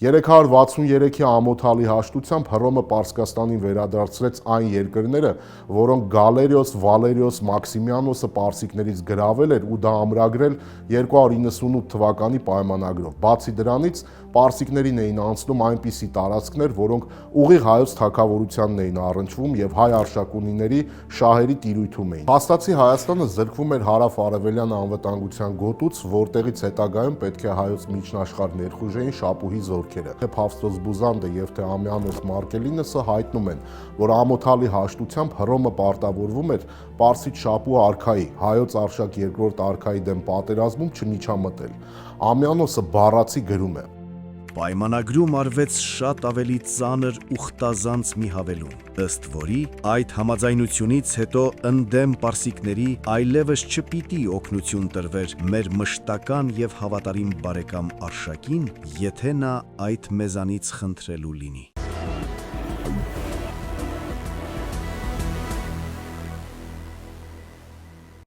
363-ի ամոթալի հաշտությամբ Հռոմը Պարսկաստանին վերադարձրեց այն երկրները, որոնք Գալերիոս Վալերիոս Մաքսիմիանոսը պարսիկներից գրավել էր ու դա ամրագրել 298 թվականի պայմանագրով։ Բացի դրանից, պարսիկներին էին անցնում այնպիսի տարածքներ, որոնք ուղիղ հայոց թագավորությանն էին առնչվում եւ հայ արշակունիների շահերի տիրույթում էին։ Փաստացի Հայաստանը զրկվում էր հարավ-արևելյան անվտանգության գոտուց, որտեղից հետագայում պետք է հայոց միջնաշխարհ ներխուժեին շապուհի զորքերը։ Թե Փավստոս Բուզանդը եւ թե Ամիանոս Մարկելինոսը հայտնում են, որ ամոթալի հաշտությամբ Հռոմը պարտավորվում էր Պարսից շապուհ արքայի, հայոց Արշակ II արքայի դեմ պատերազմում չմիջամտել։ Ամիանոսը բառացի գրում է. Պայմանագրում արվեց շատ ավելի ծանր ուխտազանց մի հավելում, ըստ որի այդ համաձայնությունից հետո ընդդեմ պարսիկների այլևս չպիտի օգնություն տրվեր մեր մշտական եւ հավատարիմ բարեկամ Արշակին, եթե նա այդ մեզանից խնդրելու լինի։